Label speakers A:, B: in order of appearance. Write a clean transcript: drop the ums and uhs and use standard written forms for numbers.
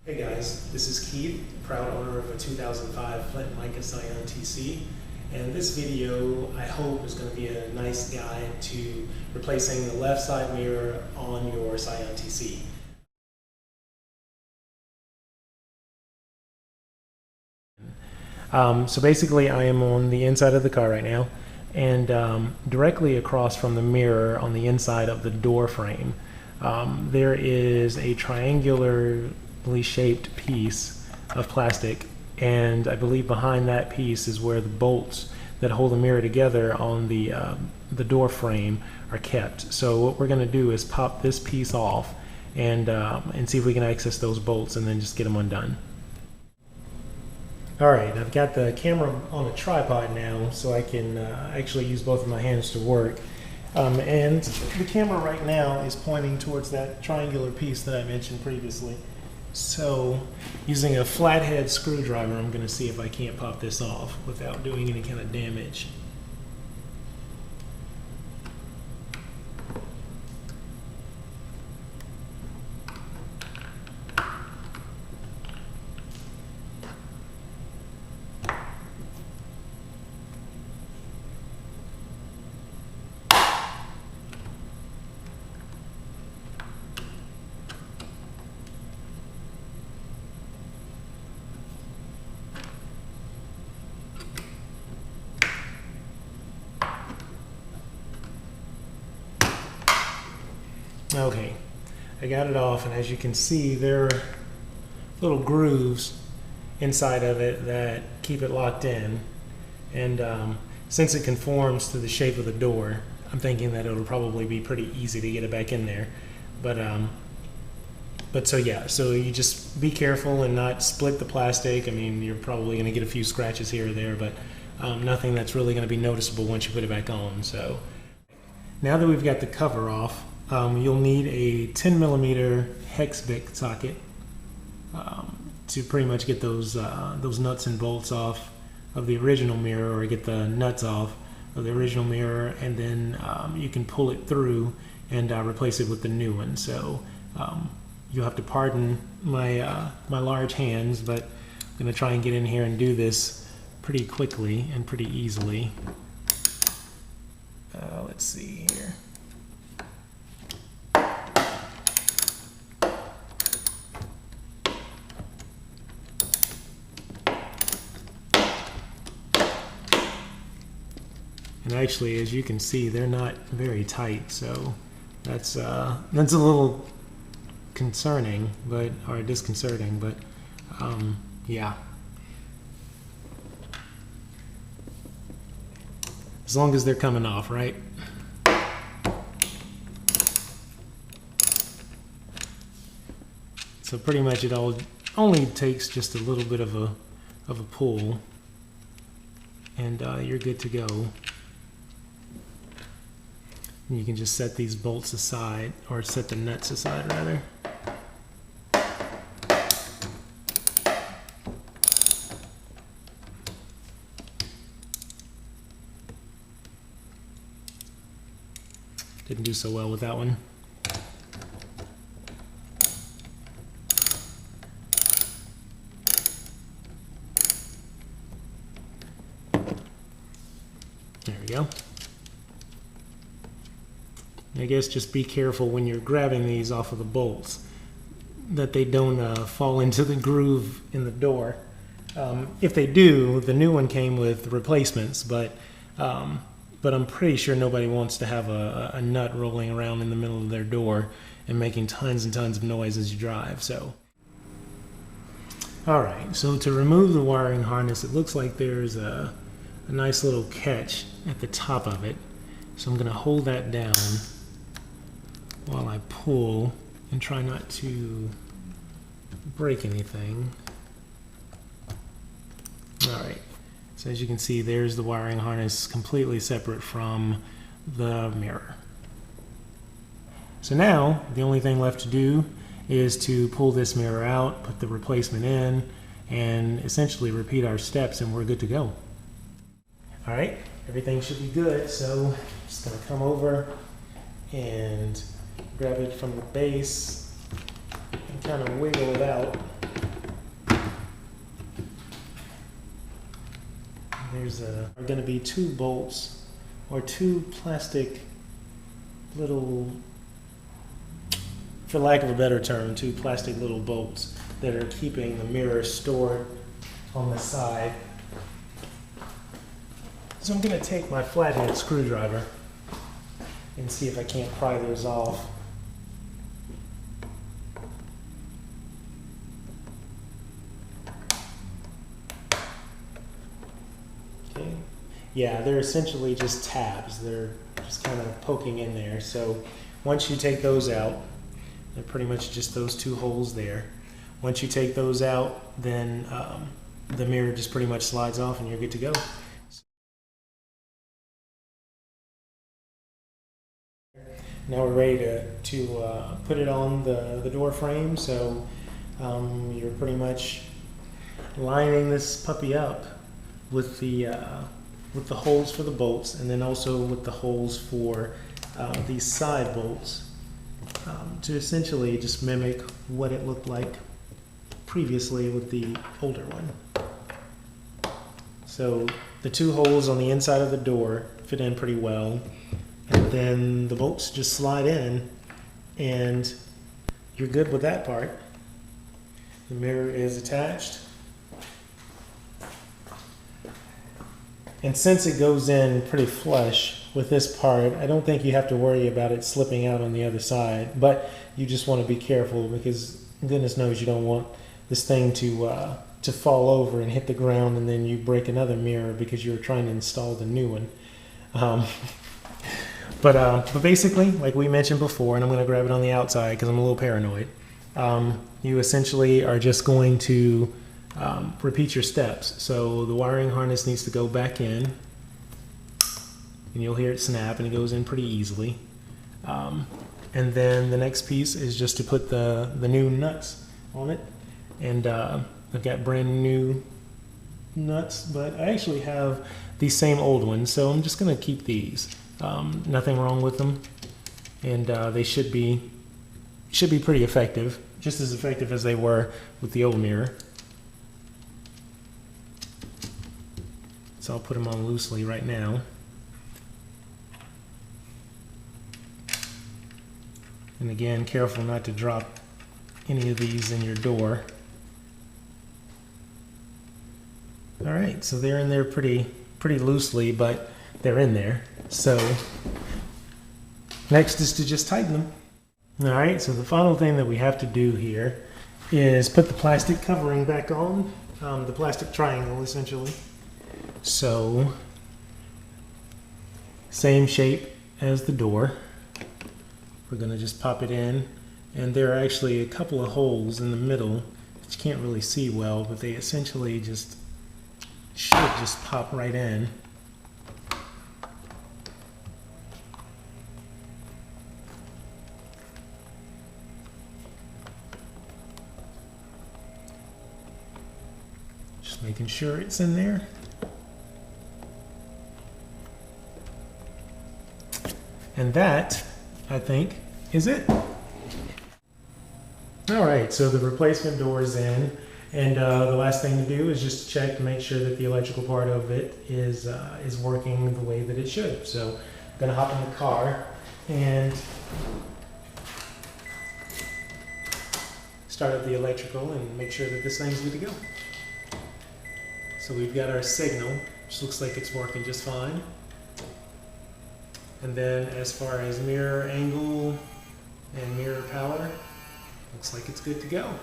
A: Hey guys, this is Keith, proud owner of a 2005 Flint Mica Scion TC, and this video I hope is going to be a nice guide to replacing the left side mirror on your Scion TC. So basically I am on the inside of the car right now, and directly across from the mirror on the inside of the door frame there is a triangularly shaped piece of plastic, and I believe behind that piece is where the bolts that hold the mirror together on the door frame are kept. So what we're going to do is pop this piece off and see if we can access those bolts and then just get them undone. Alright, I've got the camera on a tripod now so I can actually use both of my hands to work. And the camera right now is pointing towards that triangular piece that I mentioned previously. So using a flathead screwdriver, I'm going to see if I can't pop this off without doing any kind of damage. Okay, I got it off, and as you can see, there are little grooves inside of it that keep it locked in, and since it conforms to the shape of the door, I'm thinking that it'll probably be pretty easy to get it back in there. But so yeah, so you just be careful and not split the plastic. I mean, you're probably going to get a few scratches here or there, but nothing that's really going to be noticeable once you put it back on. So now that we've got the cover off, you'll need a 10mm hex Bic socket to pretty much get those nuts and bolts off of the original mirror, or get the nuts off of the original mirror, and then you can pull it through and replace it with the new one. So you'll have to pardon my my large hands, but I'm going to try and get in here and do this pretty quickly and pretty easily. Let's see here. And actually, as you can see, they're not very tight, so that's a little concerning, or disconcerting, but yeah. As long as they're coming off, right? So pretty much it only takes just a little bit of a pull, and you're good to go. And you can just set these bolts aside, or set the nuts aside rather. Didn't do so well with that one. There we go. I guess just be careful when you're grabbing these off of the bolts that they don't fall into the groove in the door. If they do, the new one came with replacements, but I'm pretty sure nobody wants to have a nut rolling around in the middle of their door and making tons and tons of noise as you drive. So, all right. So to remove the wiring harness, it looks like there's a nice little catch at the top of it. So I'm going to hold that down while I pull and try not to break anything. Alright, so as you can see, there's the wiring harness completely separate from the mirror. So now the only thing left to do is to pull this mirror out, put the replacement in, and essentially repeat our steps, and we're good to go. Alright, everything should be good, so I'm just going to come over and grab it from the base and kind of wiggle it out. There's are going to be 2 bolts or 2 plastic little, for lack of a better term, 2 plastic little bolts that are keeping the mirror stored on the side. So I'm going to take my flathead screwdriver and see if I can't pry those off. Okay. Yeah, they're essentially just tabs. They're just kind of poking in there. So once you take those out, they're pretty much just those 2 holes there. Once you take those out, then the mirror just pretty much slides off and you're good to go. Now we're ready to put it on the door frame. So you're pretty much lining this puppy up with the holes for the bolts, and then also with the holes for these side bolts, to essentially just mimic what it looked like previously with the older one. So the 2 holes on the inside of the door fit in pretty well, and then the bolts just slide in and you're good with that part. The mirror is attached, and since it goes in pretty flush with this part, I don't think you have to worry about it slipping out on the other side, but you just want to be careful because goodness knows you don't want this thing to fall over and hit the ground and then you break another mirror because you were trying to install the new one. But basically, like we mentioned before, and I'm going to grab it on the outside because I'm a little paranoid, you essentially are just going to repeat your steps. So the wiring harness needs to go back in, and you'll hear it snap, and it goes in pretty easily. And then the next piece is just to put the new nuts on it. And I've got brand new nuts, but I actually have these same old ones, so I'm just going to keep these. Nothing wrong with them, and they should be pretty effective, just as effective as they were with the old mirror. So I'll put them on loosely right now. And again, careful not to drop any of these in your door. All right, so they're in there pretty loosely, but they're in there. So next is to just tighten them. All right, so the final thing that we have to do here is put the plastic covering back on, the plastic triangle essentially. So same shape as the door. We're going to just pop it in, and there are actually a couple of holes in the middle that you can't really see well, but they essentially just should just pop right in. Just making sure it's in there. And that, I think, is it. All right, so the replacement door is in, and the last thing to do is just check to make sure that the electrical part of it is working the way that it should. So I'm gonna hop in the car and start up the electrical and make sure that this thing's good to go. So we've got our signal, which looks like it's working just fine. And then as far as mirror angle and mirror power, looks like it's good to go.